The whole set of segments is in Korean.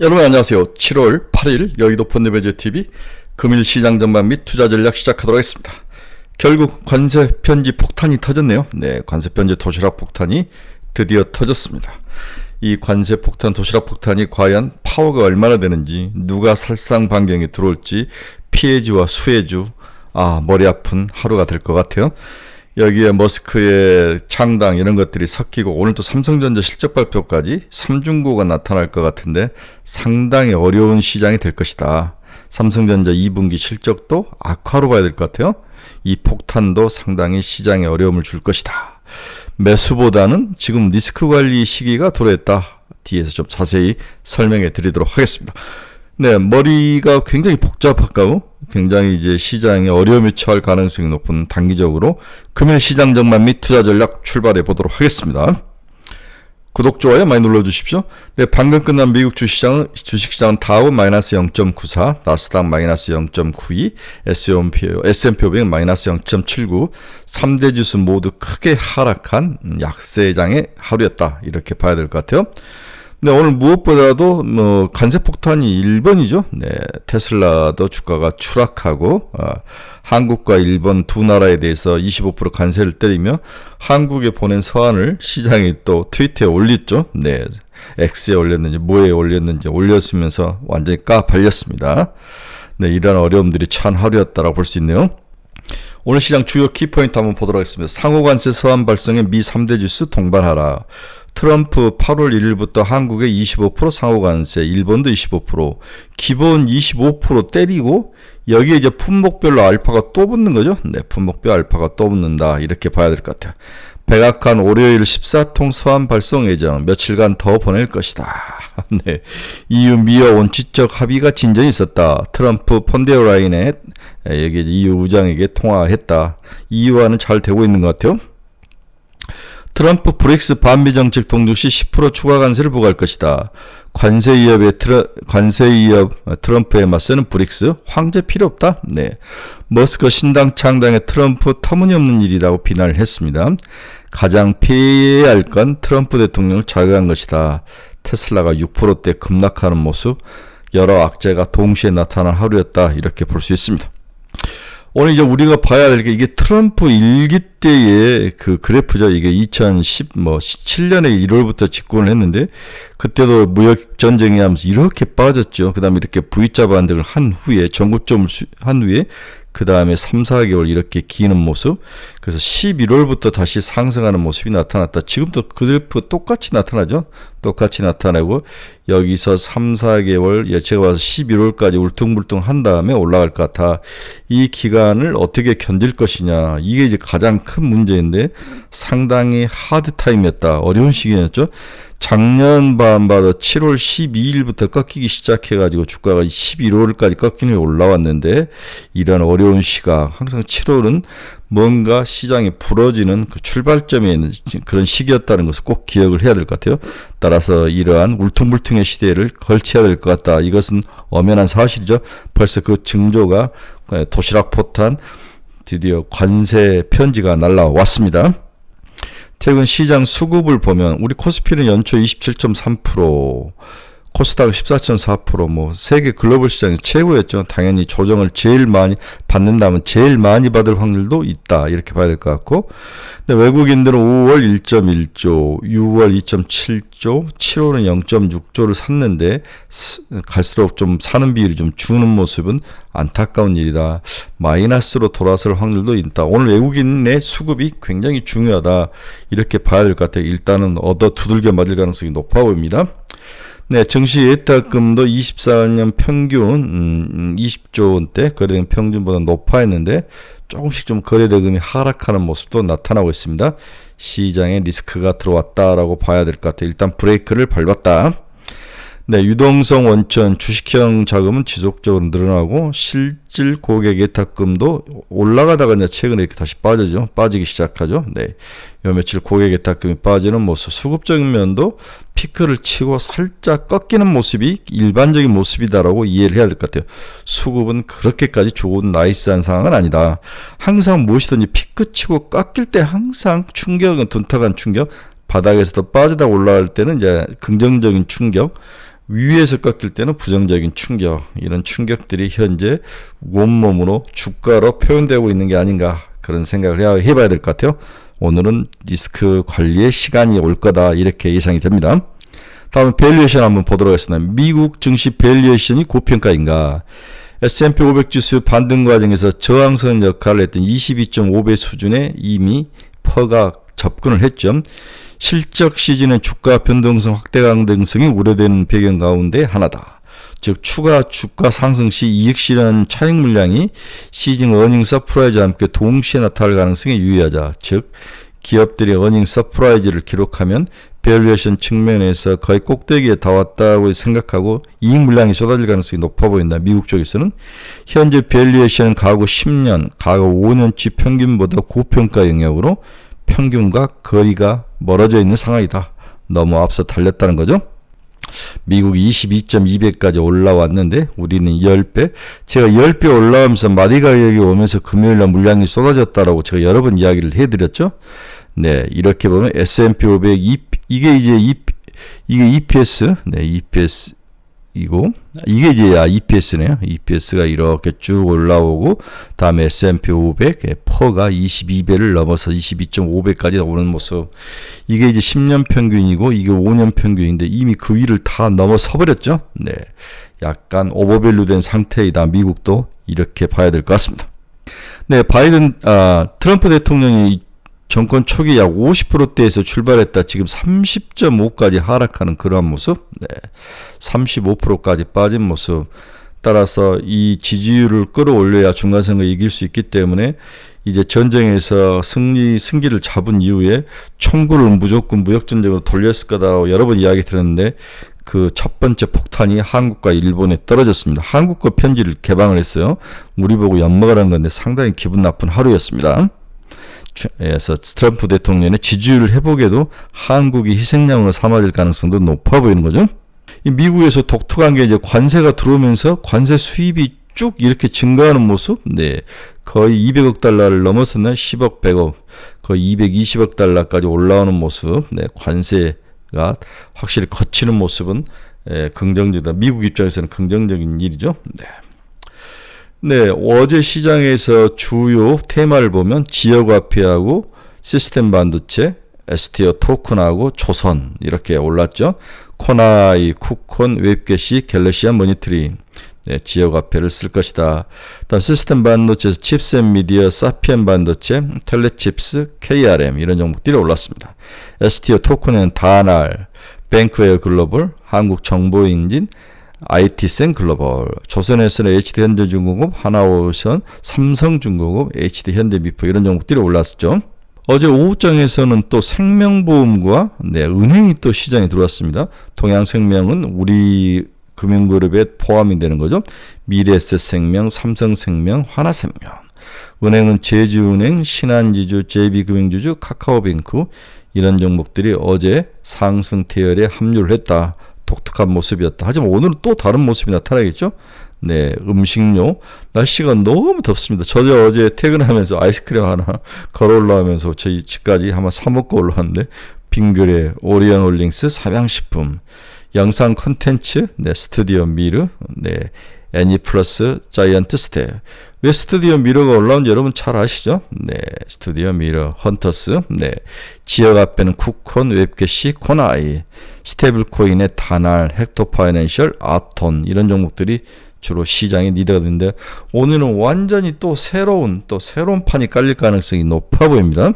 여러분 안녕하세요. 7월 8일 여의도 펀드매니저TV 금일 시장 전반 및 투자 전략 시작하도록 하겠습니다. 결국 관세 편지 폭탄이 터졌네요. 네, 관세 편지 도시락 폭탄이 드디어 터졌습니다. 이 관세 폭탄, 도시락 폭탄이 과연 파워가 얼마나 되는지, 누가 살상 반경에 들어올지, 피해주와 수혜주, 머리 아픈 하루가 될 것 같아요. 여기에 머스크의 창당 이런 것들이 섞이고 오늘 또 삼성전자 실적 발표까지 삼중고가 나타날 것 같은데 상당히 어려운 시장이 될 것이다. 삼성전자 2분기 실적도 악화로 봐야 될 것 같아요. 이 폭탄도 상당히 시장에 어려움을 줄 것이다. 매수보다는 지금 리스크 관리 시기가 도래했다. 뒤에서 좀 자세히 설명해 드리도록 하겠습니다. 네, 머리가 굉장히 복잡하고 굉장히 이제 시장에 어려움에 처할 가능성이 높은 단기적으로 금일 시장 전망 및 투자 전략 출발해 보도록 하겠습니다. 구독, 좋아요 많이 눌러주십시오. 네, 방금 끝난 미국 주식시장은 다우 마이너스 0.94, 나스닥 마이너스 0.92, S&P 500 마이너스 0.79, 3대 지수 모두 크게 하락한 약세장의 하루였다. 이렇게 봐야 될 것 같아요. 네, 오늘 무엇보다도 관세 폭탄이 1번이죠. 네, 테슬라도 주가가 추락하고 한국과 일본 두 나라에 대해서 25% 관세를 때리며 한국에 보낸 서한을 시장이 또 트위터에 올렸죠. 네, X에 올렸는지 뭐에 올렸는지 올렸으면서 완전히 까발렸습니다. 네, 이런 어려움들이 찬 하루였다라고 볼 수 있네요. 오늘 시장 주요 키포인트 한번 보도록 하겠습니다. 상호관세 서한 발송에 미 3대 지수 동반하라. 트럼프 8월 1일부터 한국에 25% 상호관세, 일본도 25%, 기본 25% 때리고 여기에 이제 품목별로 알파가 또 붙는 거죠. 네, 품목별 알파가 또 붙는다. 이렇게 봐야 될 것 같아요. 백악관 월요일 14통 서한 발송 예정, 며칠간 더 보낼 것이다. 네, EU 미어 원칙적 합의가 진전이 있었다. 트럼프 폰데어 라인에 여기 EU 의장에게 통화했다. EU와는 잘 되고 있는 것 같아요. 트럼프 브렉스 반미 정책 동조 시 10% 추가 관세를 부과할 것이다. 관세 위협 트럼프에 맞서는 브릭스 황제 필요 없다. 네, 머스크 신당 창당의 트럼프 터무니없는 일이라고 비난을 했습니다. 가장 피해야 할 건 트럼프 대통령을 자극한 것이다. 테슬라가 6%대 급락하는 모습, 여러 악재가 동시에 나타난 하루였다. 이렇게 볼 수 있습니다. 오늘 이제 우리가 봐야 될 게 이게 트럼프 일기 때의 그 그래프죠. 이게 2017년에 1월부터 집권을 했는데 그때도 무역 전쟁이 하면서 이렇게 빠졌죠. 그 다음에 이렇게 V자 반등을 한 후에 전고점을 한 후에 그 다음에 3, 4개월 이렇게 기는 모습. 그래서 11월부터 다시 상승하는 모습이 나타났다. 지금도 그 그래프 똑같이 나타나죠. 똑같이 나타나고 여기서 3, 4개월 제가 봐서 11월까지 울퉁불퉁 한 다음에 올라갈 것 같아. 이 기간을 어떻게 견딜 것이냐. 이게 이제 가장 큰 문제인데 상당히 하드 타임이었다. 어려운 시기였죠. 작년 봐도 7월 12일부터 꺾이기 시작해가지고 주가가 11월까지 꺾이는 게 올라왔는데 이런 어려운 시각, 항상 7월은 뭔가 시장이 부러지는 그 출발점에 있는 그런 시기였다는 것을 꼭 기억을 해야 될 것 같아요. 따라서 이러한 울퉁불퉁의 시대를 걸쳐야 될 것 같다. 이것은 엄연한 사실이죠. 벌써 그 징조가 도시락 포탄, 드디어 관세 편지가 날라왔습니다. 최근 시장 수급을 보면 우리 코스피는 연초 27.3%, 코스닥은 14.4%, 세계 글로벌 시장이 최고였죠. 당연히 조정을 제일 많이 받는다면 제일 많이 받을 확률도 있다. 이렇게 봐야 될 것 같고. 근데 외국인들은 5월 1.1조, 6월 2.7조, 7월은 0.6조를 샀는데 갈수록 좀 사는 비율이 좀 주는 모습은 안타까운 일이다. 마이너스로 돌아설 확률도 있다. 오늘 외국인의 수급이 굉장히 중요하다. 이렇게 봐야 될 것 같아요. 일단은 얻어 두들겨 맞을 가능성이 높아 보입니다. 네, 증시 예탁금도 24년 평균 20조 원대 거래된 평균보다 높아했는데 조금씩 좀 거래대금이 하락하는 모습도 나타나고 있습니다. 시장에 리스크가 들어왔다라고 봐야 될 것 같아요. 일단 브레이크를 밟았다. 네, 유동성 원천 주식형 자금은 지속적으로 늘어나고 실질 고객 예탁금도 올라가다가 이제 최근에 이렇게 다시 빠지기 시작하죠. 네, 요 며칠 고객 예탁금이 빠지는 모습, 수급적인 면도 피크를 치고 살짝 꺾이는 모습이 일반적인 모습이다라고 이해를 해야 될 것 같아요. 수급은 그렇게까지 좋은 나이스한 상황은 아니다. 항상 무엇이든지 피크 치고 꺾일 때 항상 충격은 둔탁한 충격, 바닥에서도 빠지다 올라갈 때는 이제 긍정적인 충격, 위에서 꺾일 때는 부정적인 충격, 이런 충격들이 현재 원몸으로 주가로 표현되고 있는 게 아닌가, 그런 생각을 해봐야 될 것 같아요. 오늘은 리스크 관리의 시간이 올 거다, 이렇게 예상이 됩니다. 다음 밸류에이션 한번 보도록 하겠습니다. 미국 증시 밸류에이션이 고평가인가? S&P 500 지수 반등 과정에서 저항선 역할을 했던 22.5배 수준에 이미 퍼가 접근을 했죠. 실적 시즌의 주가 변동성 확대 강등성이 우려되는 배경 가운데 하나다. 즉 추가 주가 상승 시 이익 실현 차익 물량이 시즌 어닝 서프라이즈와 함께 동시에 나타날 가능성이 유의하자. 즉 기업들이 어닝 서프라이즈를 기록하면 밸류에이션 측면에서 거의 꼭대기에 다 왔다고 생각하고 이익 물량이 쏟아질 가능성이 높아 보인다. 미국 쪽에서는 현재 밸류에이션은 과거 10년, 과거 5년치 평균보다 고평가 영역으로 평균과 거리가 멀어져 있는 상황이다. 너무 앞서 달렸다는 거죠. 미국이 22.2배까지 올라왔는데 우리는 10배. 제가 10배 올라오면서 마디 가격이 오면서 금요일날 물량이 쏟아졌다라고 제가 여러 번 이야기를 해드렸죠. 네, 이렇게 보면 S&P 500 이게 EPS, 네, EPS 이고 이게 이제 EPS네요. EPS가 이렇게 쭉 올라오고 다음에 S&P 500 퍼가 22배를 넘어서 22.5배까지 오는 모습. 이게 이제 10년 평균이고 이게 5년 평균인데 이미 그 위를 다 넘어서 버렸죠. 네, 약간 오버밸류된 상태이다. 미국도 이렇게 봐야 될 것 같습니다. 네, 트럼프 대통령이 정권 초기 약 50%대에서 출발했다. 지금 30.5까지 하락하는 그러한 모습. 네, 35%까지 빠진 모습. 따라서 이 지지율을 끌어올려야 중간선거 이길 수 있기 때문에 이제 전쟁에서 승기를 잡은 이후에 총구를 무조건 무역전쟁으로 돌렸을 거다라고 여러 번 이야기 들었는데 그 첫 번째 폭탄이 한국과 일본에 떨어졌습니다. 한국과 편지를 개방을 했어요. 우리 보고 엿먹으라는 건데 상당히 기분 나쁜 하루였습니다. 그래서 트럼프 대통령의 지지율 회복에도 한국이 희생양으로 삼아질 가능성도 높아 보이는 거죠. 이 미국에서 독특한 게 이제 관세가 들어오면서 관세 수입이 쭉 이렇게 증가하는 모습. 네, 거의 200억 달러를 넘어섰나 10억, 100억, 거의 220억 달러까지 올라오는 모습. 네, 관세가 확실히 거치는 모습은 긍정적이다. 미국 입장에서는 긍정적인 일이죠. 네. 네, 어제 시장에서 주요 테마를 보면 지역화폐하고 시스템 반도체, STO 토큰하고 조선 이렇게 올랐죠. 코나이, 쿠콘, 웹게시, 갤럭시아 모니터링. 네, 지역화폐를 쓸 것이다. 다음 시스템 반도체, 칩셋미디어, 사피엔 반도체, 텔레칩스, KRM 이런 종목들이 올랐습니다. STO 토큰은 다날, 뱅크웨어 글로벌, 한국정보인진, IT센 글로벌, 조선에서는 HD현대중공업, 하나오션, 삼성중공업, HD현대미포 이런 종목들이 올랐었죠. 어제 오후장에서는 또 생명보험과 은행이 또 시장에 들어왔습니다. 동양생명은 우리 금융그룹에 포함이 되는 거죠. 미래에셋생명, 삼성생명, 하나생명. 은행은 제주은행, 신한지주, JB금융지주, 카카오뱅크 이런 종목들이 어제 상승 태열에 합류를 했다. 독특한 모습이었다. 하지만 오늘은 또 다른 모습이 나타나겠죠. 네, 음식료. 날씨가 너무 덥습니다. 저도 어제 퇴근하면서 아이스크림 하나 걸어 올라오면서 저희 집까지 한번 사 먹고 올라왔는데 빙그레, 오리온홀링스, 삼양식품, 영상 콘텐츠, 네, 스튜디오 미르, 네, 애니플러스, 자이언트 스텝. 왜 스튜디오 미러가 올라온지 여러분 잘 아시죠? 네, 스튜디오 미러, 헌터스, 네, 지역 앞에는 쿠콘, 웹게시, 코나이, 스테이블 코인의 다날, 헥토 파이낸셜, 아톤 이런 종목들이 주로 시장의 리더가 되는데 오늘은 완전히 또 새로운 판이 깔릴 가능성이 높아 보입니다.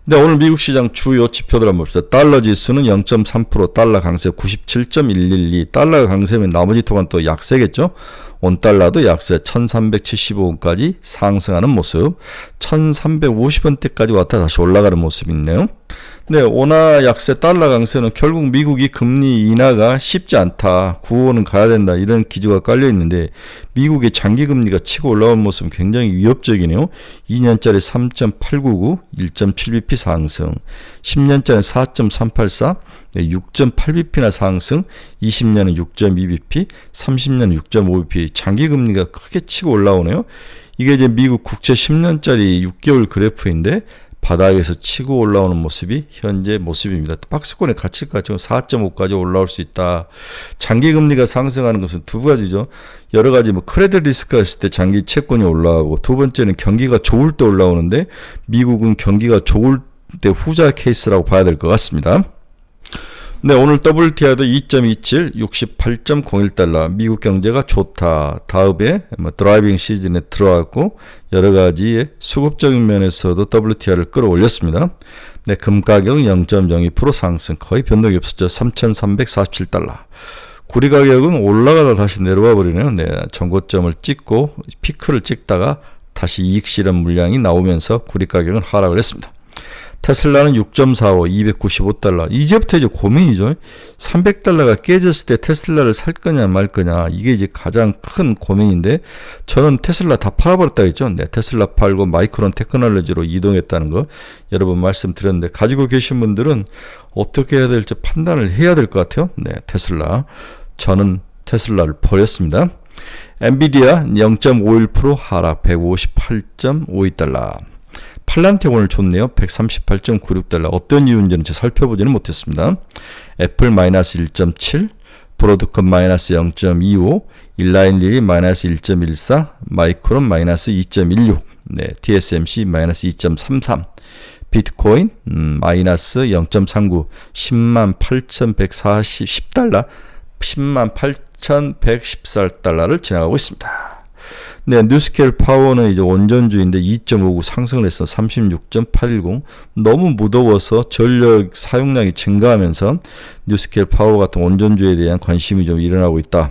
네, 오늘 미국 시장 주요 지표들 한번 봅시다. 달러 지수는 0.3%, 달러 강세 97.112, 달러가 강세면 나머지 통화는 또 약세겠죠. 원달러도 약세 1375원까지 상승하는 모습, 1350원대까지 왔다 다시 올라가는 모습이 있네요. 네, 원화 약세, 달러 강세는 결국 미국이 금리 인하가 쉽지 않다. 9호는 가야 된다. 이런 기조가 깔려 있는데 미국의 장기 금리가 치고 올라온 모습은 굉장히 위협적이네요. 2년짜리 3.899, 1.7bp 상승, 10년짜리 4.384, 6.8bp나 상승, 20년은 6.2bp, 30년은 6.5bp. 장기 금리가 크게 치고 올라오네요. 이게 이제 미국 국채 10년짜리 6개월 그래프인데 바닥에서 치고 올라오는 모습이 현재 모습입니다. 박스권의 가치가 지금 4.5까지 올라올 수 있다. 장기 금리가 상승하는 것은 두 가지죠. 여러 가지 뭐 크레딧 리스크가 있을 때 장기 채권이 올라오고, 두 번째는 경기가 좋을 때 올라오는데 미국은 경기가 좋을 때 후자 케이스라고 봐야 될 것 같습니다. 네, 오늘 WTI도 2.27, 68.01달러. 미국 경제가 좋다. 다음에 드라이빙 시즌에 들어왔고 여러 가지 수급적인 면에서도 WTI를 끌어올렸습니다. 네, 금 가격은 0.02% 상승, 거의 변동이 없었죠. 3,347달러. 구리 가격은 올라가다 다시 내려와 버리네요. 네, 전고점을 찍고 피크를 찍다가 다시 이익 실현 물량이 나오면서 구리 가격은 하락을 했습니다. 테슬라는 6.45, 295달러. 이제부터 이제 고민이죠. 300달러가 깨졌을 때 테슬라를 살 거냐 말 거냐. 이게 이제 가장 큰 고민인데, 저는 테슬라 다 팔아버렸다 했죠. 네, 테슬라 팔고 마이크론 테크놀로지로 이동했다는 거 여러 번 말씀드렸는데, 가지고 계신 분들은 어떻게 해야 될지 판단을 해야 될 것 같아요. 네, 테슬라. 저는 테슬라를 버렸습니다. 엔비디아 0.51% 하락, 158.52달러. 팔란테 오늘 좋네요. 138.96달러. 어떤 이유인지는 제가 살펴보지는 못했습니다. 애플 마이너스 1.7, 브로드컴 마이너스 0.25, 일라인릴이 마이너스 1.14, 마이크론 마이너스 2.16, 네, TSMC 마이너스 2.33, 비트코인 마이너스 0.39, 108,140달러, 108,114달러를 지나가고 있습니다. 네, 뉴스케일 파워는 이제 원전주인데 2.59 상승을 해서 36.810. 너무 무더워서 전력 사용량이 증가하면서 뉴스케일 파워 같은 원전주에 대한 관심이 좀 일어나고 있다.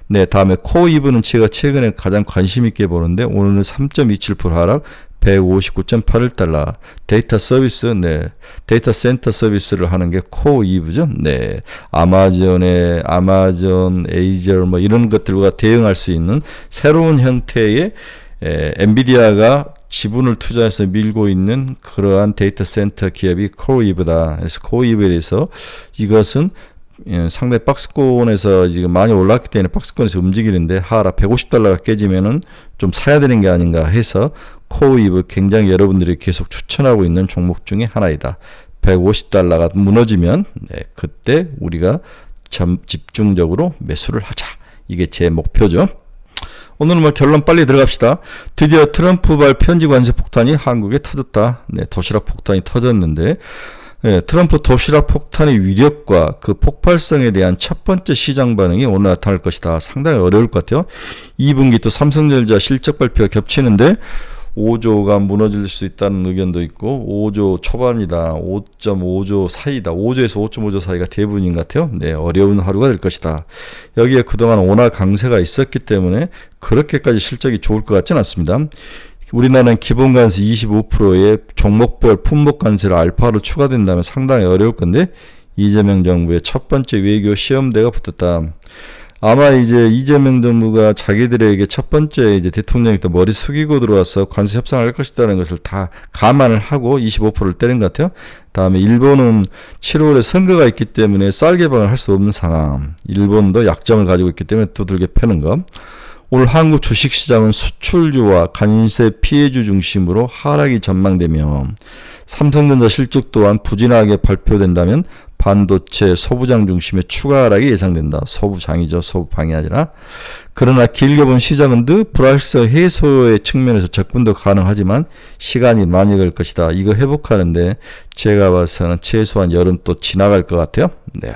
네, 다음에 코이브는 제가 최근에 가장 관심 있게 보는데 오늘은 3.27% 하락, 159.81달러. 데이터 서비스, 네, 데이터 센터 서비스를 하는 게 코이브죠. 네, 아마존, 에이저 뭐 이런 것들과 대응할 수 있는 새로운 형태의 엔비디아가 지분을 투자해서 밀고 있는 그러한 데이터 센터 기업이 코이브다. 그래서 코이브에 대해서 이것은 상당히 박스권에서 지금 많이 올랐기 때문에 박스권에서 움직이는데 하락 150달러가 깨지면은 좀 사야 되는 게 아닌가 해서 코이브 굉장히 여러분들이 계속 추천하고 있는 종목 중에 하나이다. 150달러가 무너지면 네, 그때 우리가 집중적으로 매수를 하자. 이게 제 목표죠. 오늘은 뭐 결론 빨리 들어갑시다. 드디어 트럼프발 편지 관세 폭탄이 한국에 터졌다. 네, 도시락 폭탄이 터졌는데, 네, 트럼프 도시락 폭탄의 위력과 그 폭발성에 대한 첫 번째 시장 반응이 오늘 나타날 것이다. 상당히 어려울 것 같아요. 2분기 또 삼성전자 실적 발표가 겹치는데 5조가 무너질 수 있다는 의견도 있고 5조 초반이다. 5.5조 사이다. 5조에서 5.5조 사이가 대부분인 것 같아요. 네, 어려운 하루가 될 것이다. 여기에 그동안 원화 강세가 있었기 때문에 그렇게까지 실적이 좋을 것 같지는 않습니다. 우리나라는 기본관세 25%에 종목별 품목관세를 알파로 추가된다면 상당히 어려울 건데, 이재명 정부의 첫 번째 외교 시험대가 붙었다. 아마 이제 이재명 정부가 자기들에게 첫 번째 이제 대통령이 또 머리 숙이고 들어와서 관세 협상을 할 것이라는 것을 다 감안을 하고 25%를 때린 것 같아요. 다음에 일본은 7월에 선거가 있기 때문에 쌀 개방을 할 수 없는 상황. 일본도 약점을 가지고 있기 때문에 두들겨 패는 것. 오늘 한국 주식시장은 수출주와 관세 피해주 중심으로 하락이 전망되며, 삼성전자 실적 또한 부진하게 발표된다면 반도체 소부장 중심의 추가 하락이 예상된다. 소부장이죠. 소부방이 아니라. 그러나 길게 본 시장은 늘 불확실성 해소의 측면에서 접근도 가능하지만 시간이 많이 걸 것이다. 이거 회복하는데 제가 봐서는 최소한 여름 또 지나갈 것 같아요. 네.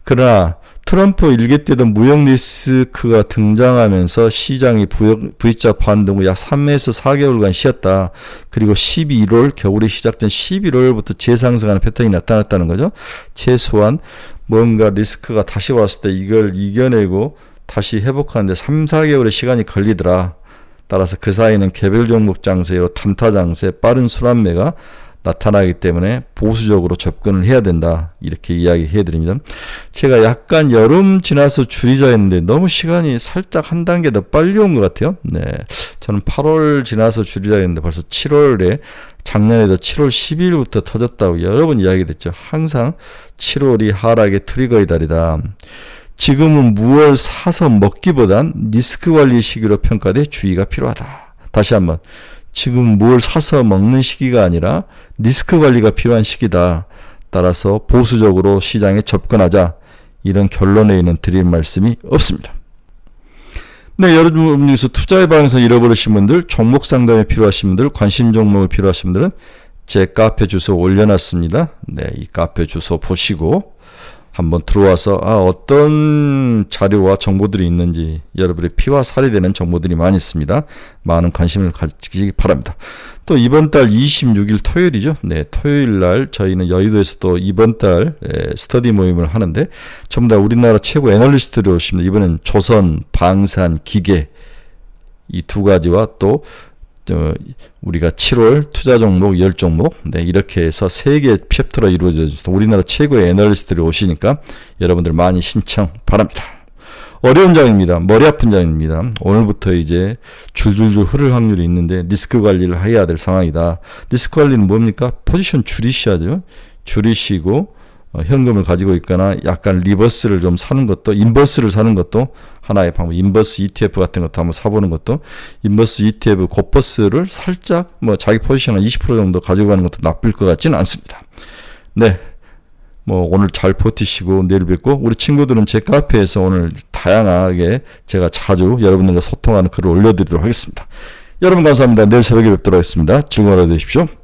그러나 트럼프 일기 때도 무역 리스크가 등장하면서 시장이 V자 반등 후 약 3에서 4개월간 쉬었다. 그리고 11월, 겨울이 시작된 11월부터 재상승하는 패턴이 나타났다는 거죠. 최소한 뭔가 리스크가 다시 왔을 때 이걸 이겨내고 다시 회복하는데 3, 4개월의 시간이 걸리더라. 따라서 그 사이는 개별 종목 장세로 단타 장세, 빠른 순환매가 나타나기 때문에 보수적으로 접근을 해야 된다. 이렇게 이야기해 드립니다. 제가 약간 여름 지나서 줄이자 했는데 너무 시간이 살짝 한 단계 더 빨리 온 것 같아요. 네, 저는 8월 지나서 줄이자 했는데 벌써 7월에 작년에도 7월 12일부터 터졌다고 여러 번 이야기됐죠. 항상 7월이 하락의 트리거의 달이다. 지금은 무얼 사서 먹기보단 리스크 관리 시기로 평가돼 주의가 필요하다. 다시 한번 지금 뭘 사서 먹는 시기가 아니라 리스크 관리가 필요한 시기다. 따라서 보수적으로 시장에 접근하자. 이런 결론에 있는 드릴 말씀이 없습니다. 네, 여러분 중에서 투자의 방에서 잃어버리신 분들, 종목 상담이 필요하신 분들, 관심 종목이 필요하신 분들은 제 카페 주소 올려놨습니다. 네, 이 카페 주소 보시고 한번 들어와서 어떤 자료와 정보들이 있는지 여러분의 피와 살이 되는 정보들이 많이 있습니다. 많은 관심을 가지시기 바랍니다. 또 이번 달 26일 토요일이죠. 네, 토요일 날 저희는 여의도에서 또 이번 달 스터디 모임을 하는데 전부 다 우리나라 최고 애널리스트들이 오십니다. 이번엔 조선, 방산, 기계 이 두 가지와 또 우리가 7월 투자 종목 10종목 이렇게 해서 3개 챕터로 이루어져 있습니다. 우리나라 최고의 애널리스트들이 오시니까 여러분들 많이 신청 바랍니다. 어려운 장입니다. 머리 아픈 장입니다. 오늘부터 이제 줄줄줄 흐를 확률이 있는데 리스크 관리를 해야 될 상황이다. 리스크 관리는 뭡니까? 포지션 줄이셔야죠. 줄이시고 현금을 가지고 있거나 약간 리버스를 좀 사는 것도, 인버스를 사는 것도 하나의 방법. 인버스 ETF 같은 것도 한번 사보는 것도, 인버스 ETF 고버스를 살짝 자기 포지션 한 20% 정도 가지고 가는 것도 나쁠 것 같지는 않습니다. 네. 오늘 잘 버티시고 내일 뵙고, 우리 친구들은 제 카페에서 오늘 다양하게 제가 자주 여러분들과 소통하는 글을 올려드리도록 하겠습니다. 여러분 감사합니다. 내일 새벽에 뵙도록 하겠습니다. 즐거운 하루 되십시오.